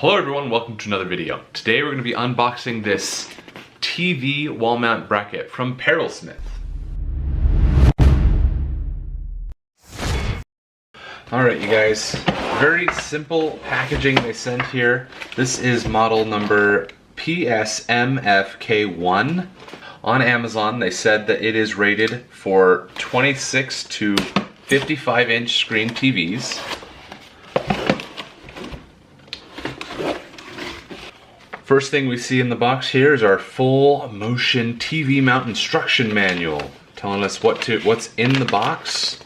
Hello everyone, welcome to another video. Today we're going to be unboxing this TV wall mount bracket from Perlesmith. Alright you guys, very simple packaging they sent here. This is model number PSMFK1. On Amazon they said that it is rated for 26 to 55 inch screen TVs. First thing we see in the box here is our full motion TV mount instruction manual, telling us what's in the box,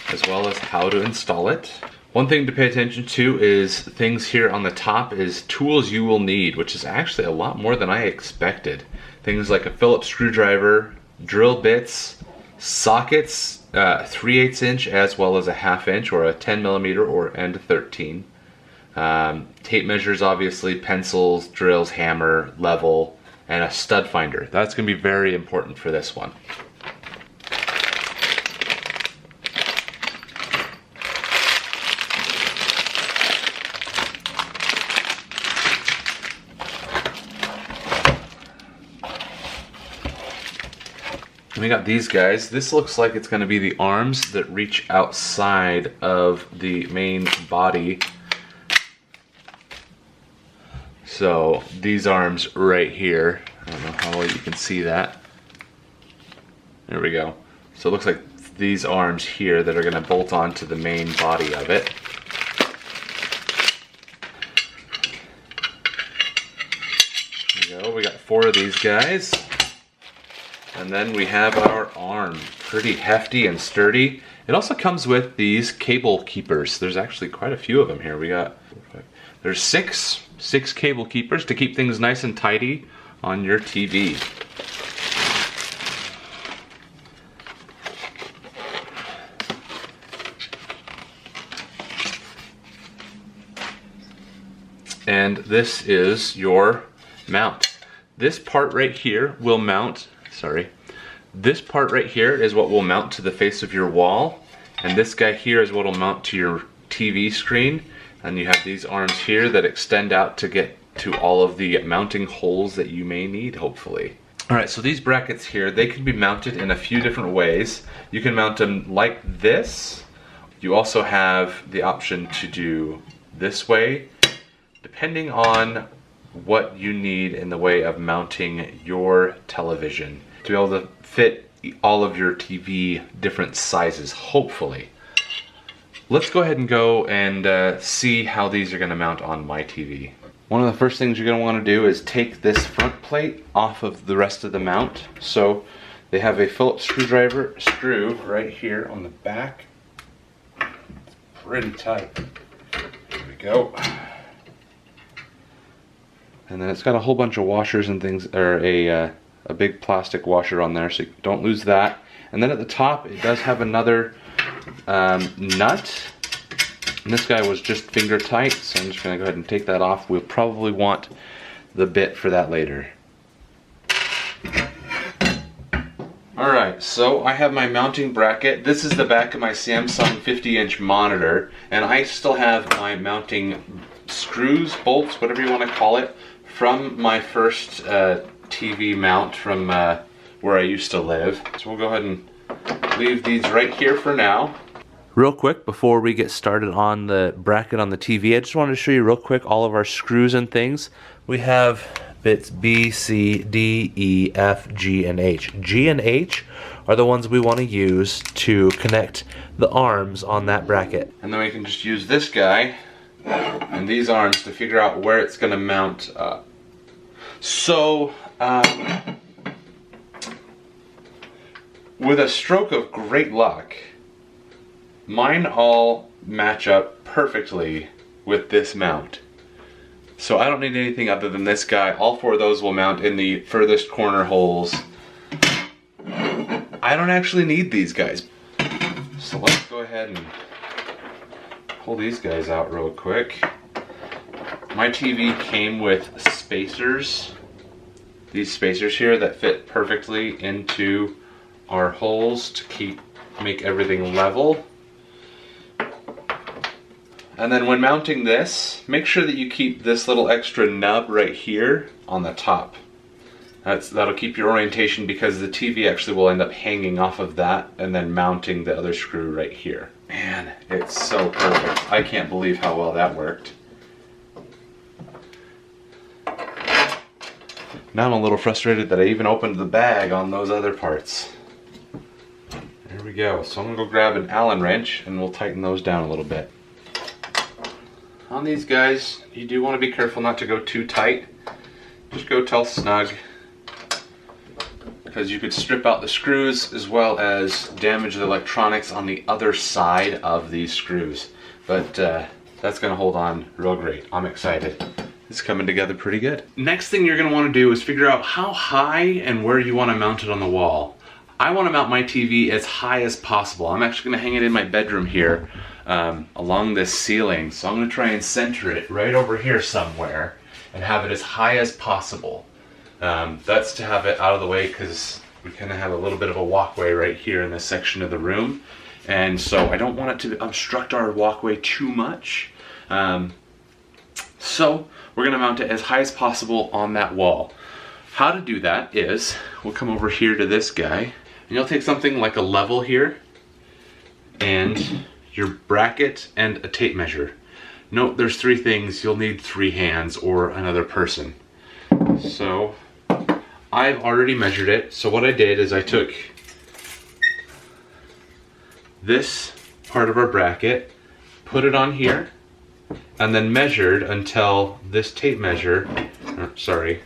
as well as how to install it. One thing to pay attention to is things here on the top is tools you will need, which is actually a lot more than I expected. Things like a Phillips screwdriver, drill bits, sockets, 3/8 inch as well as a 1/2 inch or a 10mm or and a 13. Tape measures, obviously, pencils, drills, hammer, level, and a stud finder. That's going to be very important for this one. And we got these guys. This looks like it's going to be the arms that reach outside of the main body. So these arms right here, I don't know how well you can see that. There we go. So it looks like these arms here that are going to bolt onto the main body of it. There we go. We got 4 of these guys. And then we have our arm. Pretty hefty and sturdy. It also comes with these cable keepers. There's actually quite a few of them here. There's six cable keepers to keep things nice and tidy on your TV. And this is your mount. This part right here will mount, this part right here is what will mount to the face of your wall, and this guy here is what will mount to your TV screen. And you have these arms here that extend out to get to all of the mounting holes that you may need, hopefully. Alright, so these brackets here, they can be mounted in a few different ways. You can mount them like this. You also have the option to do this way, depending on what you need in the way of mounting your television to be able to fit all of your TV different sizes, hopefully. Let's go ahead and go and see how these are going to mount on my TV. One of the first things you're going to want to do is take this front plate off of the rest of the mount. So they have a Phillips screw right here on the back. It's pretty tight. There we go. And then it's got a whole bunch of washers and things, or a big plastic washer on there, so you don't lose that. And then at the top it does have another nut, and this guy was just finger tight, so I'm just going to go ahead and take that off. We'll probably want the bit for that later. Alright, so I have my mounting bracket. This is the back of my Samsung 50-inch monitor, and I still have my mounting screws, bolts, whatever you want to call it, from my first TV mount from where I used to live. So we'll go ahead and leave these right here for now. Real quick, before we get started on the bracket on the TV, I just wanted to show you real quick all of our screws and things. We have bits B, C, D, E, F, G, and H. G and H are the ones we want to use to connect the arms on that bracket. And then we can just use this guy and these arms to figure out where it's going to mount up. So, with a stroke of great luck, mine all match up perfectly with this mount. So I don't need anything other than this guy. All 4 of those will mount in the furthest corner holes. I don't actually need these guys. So let's go ahead and pull these guys out real quick. My TV came with spacers. These spacers here that fit perfectly into our holes to make everything level. And then when mounting this, make sure that you keep this little extra nub right here on the top. That'll keep your orientation because the TV actually will end up hanging off of that and then mounting the other screw right here. Man, it's so perfect. I can't believe how well that worked. Now I'm a little frustrated that I even opened the bag on those other parts. There we go. So I'm gonna go grab an Allen wrench and we'll tighten those down a little bit. On these guys, you do want to be careful not to go too tight. Just go till snug, because you could strip out the screws as well as damage the electronics on the other side of these screws. But that's gonna hold on real great. I'm excited. It's coming together pretty good. Next thing you're gonna wanna do is figure out how high and where you wanna mount it on the wall. I wanna mount my TV as high as possible. I'm actually gonna hang it in my bedroom here along this ceiling. So I'm gonna try and center it right over here somewhere and have it as high as possible. That's to have it out of the way because we kind of have a little bit of a walkway right here in this section of the room. And so I don't want it to obstruct our walkway too much. So we're gonna mount it as high as possible on that wall. How to do that is, we'll come over here to this guy, and you'll take something like a level here, and your bracket and a tape measure. Note there's 3 things, you'll need 3 hands or another person. So I've already measured it. So what I did is I took this part of our bracket, put it on here, and then measured until this tape measure, sorry,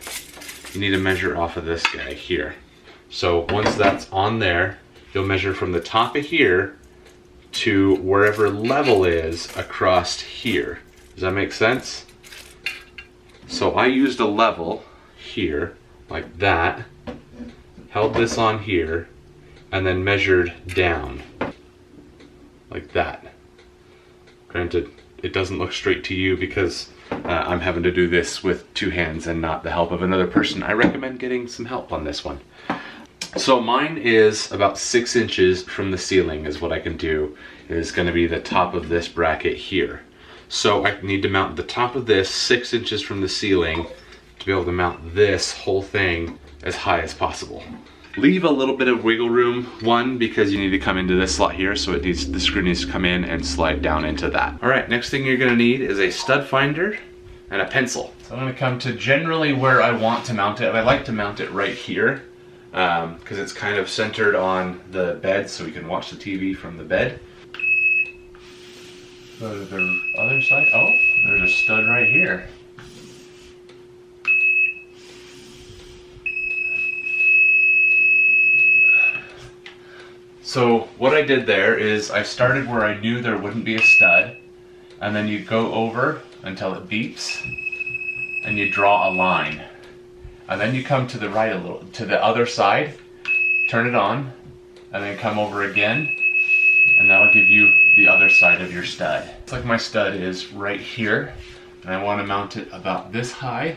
you need to measure off of this guy here. So once that's on there, you'll measure from the top of here to wherever level is across here. Does that make sense? So I used a level here, like that, held this on here, and then measured down, like that. Granted, it doesn't look straight to you because I'm having to do this with 2 hands and not the help of another person. I recommend getting some help on this one. So mine is about 6 inches from the ceiling is what I can do. It is going to be the top of this bracket here. So I need to mount the top of this 6 inches from the ceiling to be able to mount this whole thing as high as possible. Leave a little bit of wiggle room, one, because you need to come into this slot here, so the screw needs to come in and slide down into that. All right, next thing you're gonna need is a stud finder and a pencil. So I'm gonna come to generally where I want to mount it, and I like to mount it right here, because it's kind of centered on the bed, so we can watch the TV from the bed. Go to the other side. Oh, there's a stud right here. So what I did there is I started where I knew there wouldn't be a stud, and then you go over until it beeps, and you draw a line. And then you come to the right a little, to the other side, turn it on, and then come over again, and that'll give you the other side of your stud. It's like my stud is right here, and I want to mount it about this high.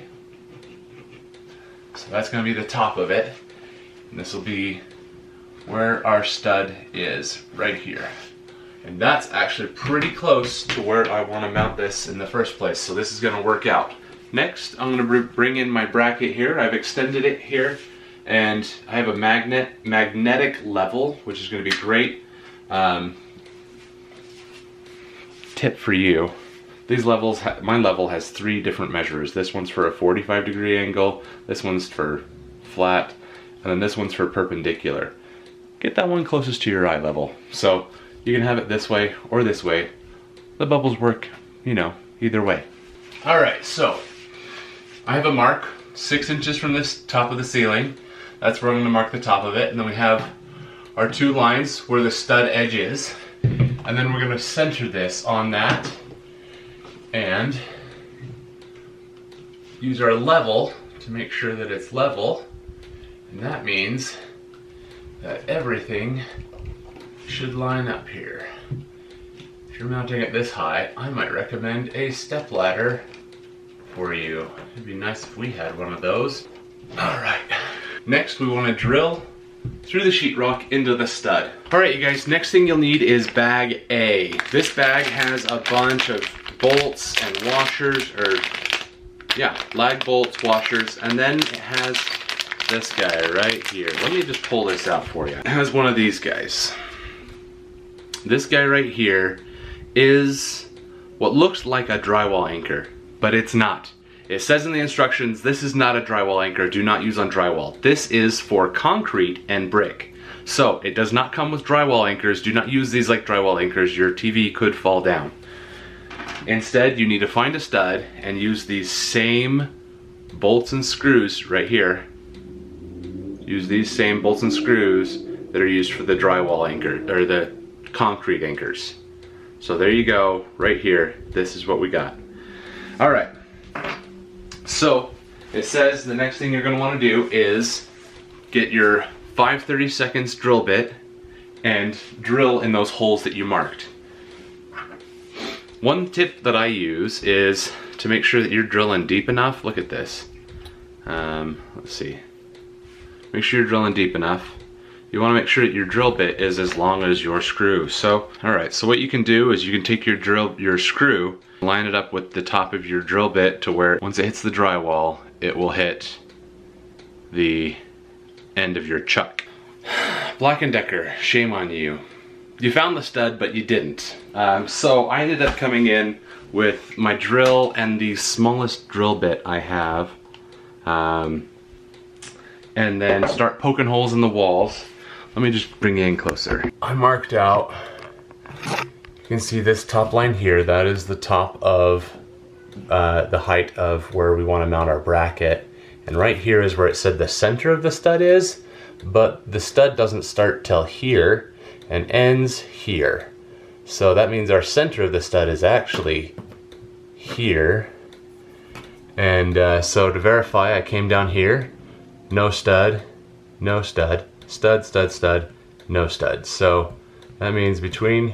So that's going to be the top of it, and this will be where our stud is, right here. And that's actually pretty close to where I want to mount this in the first place, so this is going to work out. Next, I'm going to bring in my bracket here. I've extended it here, and I have a magnetic level, which is going to be great. Tip for you. These levels, my level has 3 different measures. This one's for a 45-degree angle, this one's for flat, and then this one's for perpendicular. Get that one closest to your eye level. So you can have it this way or this way. The bubbles work, you know, either way. All right, so I have a mark 6 inches from this top of the ceiling. That's where I'm gonna mark the top of it. And then we have our 2 lines where the stud edge is. And then we're gonna center this on that and use our level to make sure that it's level. And that means that everything should line up here. If you're mounting it this high, I might recommend a step ladder for you. It'd be nice if we had one of those. All right, next we want to drill through the sheetrock into the stud. All right, you guys, next thing you'll need is bag A. This bag has a bunch of bolts and washers, or yeah, lag bolts, washers, and then it has this guy right here. Let me just pull this out for you. It has one of these guys. This guy right here is what looks like a drywall anchor, but it's not. It says in the instructions, this is not a drywall anchor, do not use on drywall. This is for concrete and brick. So it does not come with drywall anchors. Do not use these like drywall anchors. Your TV could fall down. Instead, you need to find a stud and use these same bolts and screws right here. Use these same bolts and screws that are used for the drywall anchor, or the concrete anchors. So there you go, right here. This is what we got. All right. So it says the next thing you're going to want to do is get your 5/32 drill bit and drill in those holes that you marked. One tip that I use is to make sure that you're drilling deep enough. Look at this. Let's see. Make sure you're drilling deep enough. You want to make sure that your drill bit is as long as your screw. So, alright, so what you can do is you can take your screw, line it up with the top of your drill bit to where once it hits the drywall, it will hit the end of your chuck. Black & Decker, shame on you. You found the stud, but you didn't. So I ended up coming in with my drill and the smallest drill bit I have, and then start poking holes in the walls. Let me just bring you in closer. I marked out, you can see this top line here, that is the top of the height of where we want to mount our bracket. And right here is where it said the center of the stud is, but the stud doesn't start till here and ends here. So that means our center of the stud is actually here. And so to verify, I came down here, no stud, no stud, stud, stud, stud, no stud. So that means between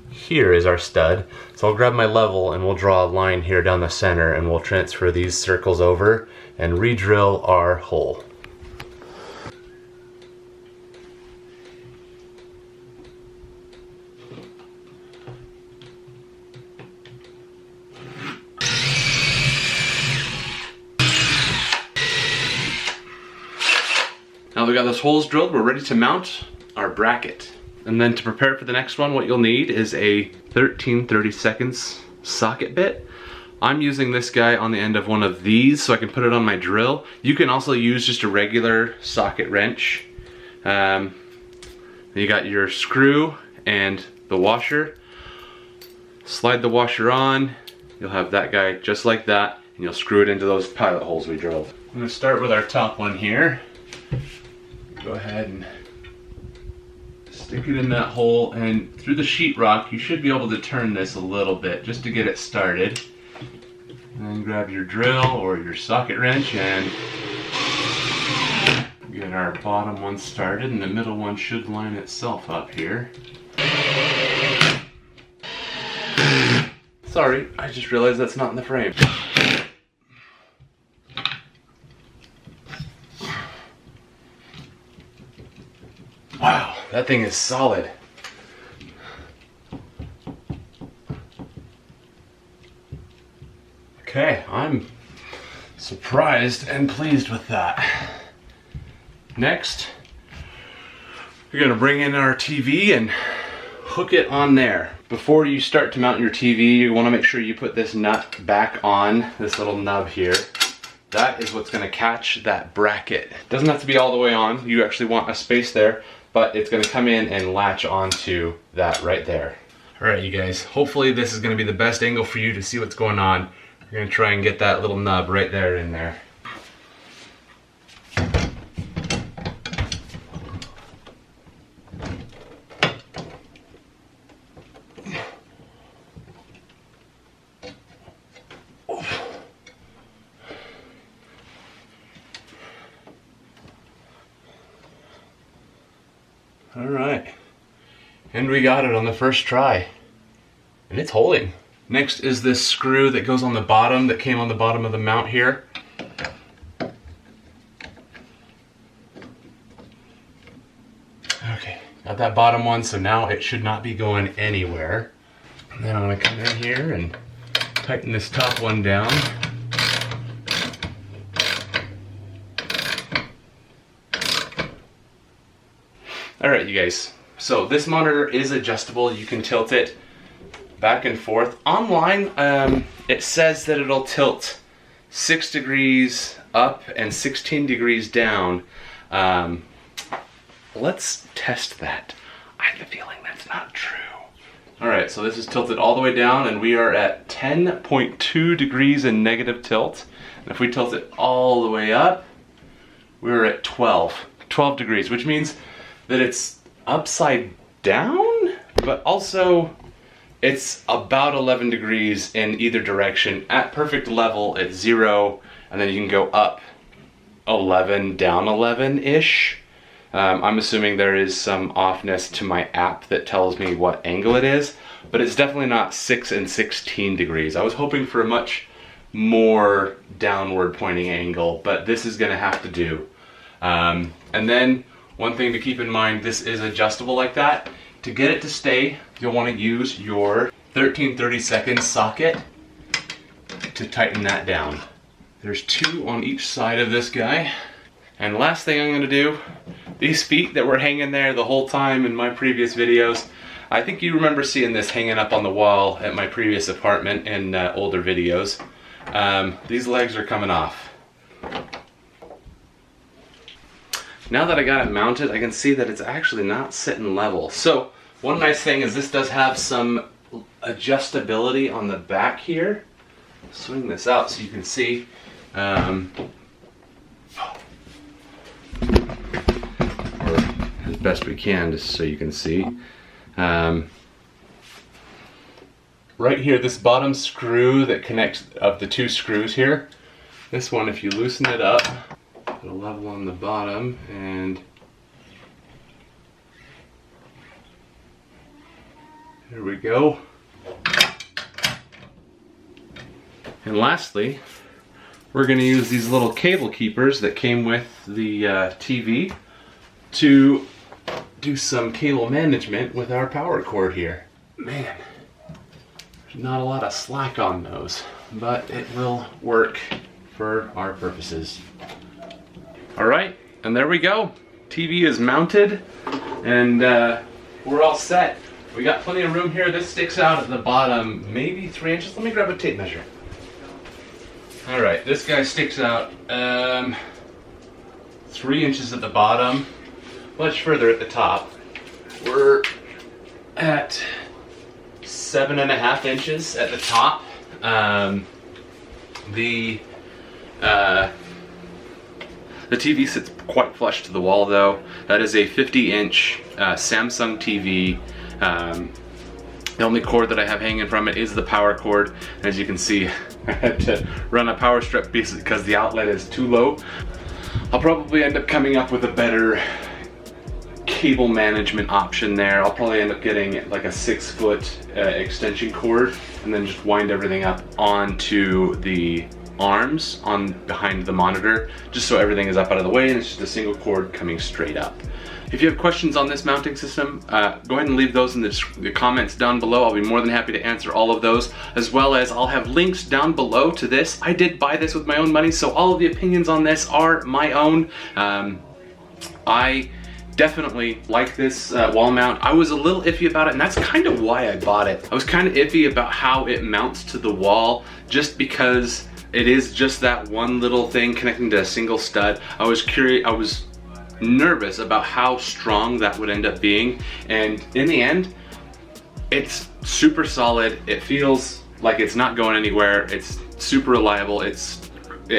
here is our stud. So I'll grab my level and we'll draw a line here down the center, and we'll transfer these circles over and re-drill our hole. Now we got those holes drilled, we're ready to mount our bracket. And then to prepare for the next one, what you'll need is a 13/32 socket bit. I'm using this guy on the end of one of these so I can put it on my drill. You can also use just a regular socket wrench. You got your screw and the washer. Slide the washer on, you'll have that guy just like that, and you'll screw it into those pilot holes we drilled. I'm gonna start with our top one here. Go ahead and stick it in that hole, and through the sheetrock you should be able to turn this a little bit just to get it started. And then grab your drill or your socket wrench and get our bottom one started, and the middle one should line itself up here. Sorry, I just realized that's not in the frame. Wow, that thing is solid. Okay, I'm surprised and pleased with that. Next, we're gonna bring in our TV and hook it on there. Before you start to mount your TV, you wanna make sure you put this nut back on, this little nub here. That is what's gonna catch that bracket. Doesn't have to be all the way on, you actually want a space there, but it's gonna come in and latch onto that right there. All right, you guys, hopefully this is gonna be the best angle for you to see what's going on. We're gonna try and get that little nub right there in there. All right, and we got it on the first try, and it's holding. Next is this screw that goes on the bottom, that came on the bottom of the mount here. Okay, got that bottom one, so now it should not be going anywhere. And then I'm gonna come in here and Tighten this top one down. All right, you guys. So this monitor is adjustable. You can tilt it back and forth. Online, it says that it'll tilt 6 degrees up and 16 degrees down. Let's test that. I have a feeling that's not true. All right, so this is tilted all the way down, and we are at 10.2 degrees in negative tilt. And if we tilt it all the way up, we're at 12 degrees, which means that it's upside down, but also it's about 11 degrees in either direction. At perfect level, it's 0, and then you can go up 11, down 11-ish. I'm assuming there is some offness to my app that tells me what angle it is, but it's definitely not 6 and 16 degrees. I was hoping for a much more downward pointing angle, but this is gonna have to do. And then one thing to keep in mind, this is adjustable like that. To get it to stay, you'll want to use your 13/32 socket to tighten that down. There's 2 on each side of this guy. And last thing I'm going to do, these feet that were hanging there the whole time in my previous videos, I think you remember seeing this hanging up on the wall at my previous apartment in older videos. These legs are coming off. Now that I got it mounted, I can see that it's actually not sitting level. So one nice thing is this does have some adjustability on the back here. Swing this out so you can see. Or as best we can, just so you can see. Right here, this bottom screw that connects of the 2 screws here, this one, if you loosen it up, put a level on the bottom, and there we go. And lastly, we're going to use these little cable keepers that came with the TV to do some cable management with our power cord here. Man, there's not a lot of slack on those, but it will work for our purposes. All right, and there we go. TV is mounted, and we're all set. We got plenty of room here. This sticks out at the bottom, maybe 3 inches. Let me grab a tape measure. All right, this guy sticks out 3 inches at the bottom, much further at the top. We're at 7.5 inches at the top. The TV sits quite flush to the wall though. That is a 50-inch Samsung TV. The only cord that I have hanging from it is the power cord. As you can see, I had to run a power strip because the outlet is too low. I'll probably end up coming up with a better cable management option there. I'll probably end up getting like a 6-foot extension cord and then just wind everything up onto the arms on behind the monitor, just so everything is up out of the way and it's just a single cord coming straight up. If you have questions on this mounting system, go ahead and leave those in the comments down below. I'll be more than happy to answer all of those, as well as I'll have links down below to this. I did buy this with my own money, so all of the opinions on this are my own. I definitely like this wall mount. I was a little iffy about it, and that's kind of why I bought it. I was kind of iffy about how it mounts to the wall, just because it is just that one little thing connecting to a single stud. I was nervous about how strong that would end up being, and in the end it's super solid. It feels like it's not going anywhere. It's super reliable. It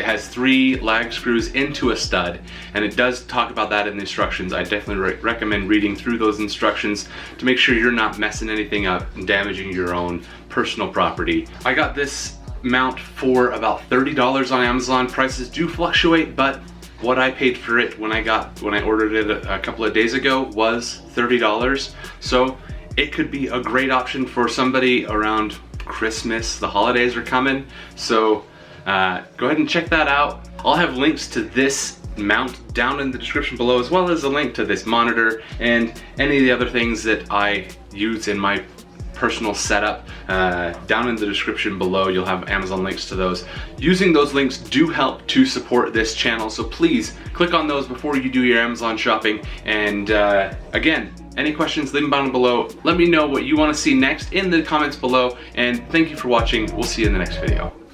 has 3 lag screws into a stud, and it does talk about that in the instructions. I definitely recommend reading through those instructions to make sure you're not messing anything up and damaging your own personal property. I got this mount for about $30 on Amazon. Prices do fluctuate, but what I paid for it when I ordered it a couple of days ago was $30. So it could be a great option for somebody around Christmas. The holidays are coming. So go ahead and check that out. I'll have links to this mount down in the description below, as well as a link to this monitor and any of the other things that I use in my personal setup. Down in the description below, you'll have Amazon links to those. Using those links do help to support this channel, so please click on those before you do your Amazon shopping. And again, any questions, leave them down below. Let me know what you want to see next in the comments below, and thank you for watching. We'll see you in the next video.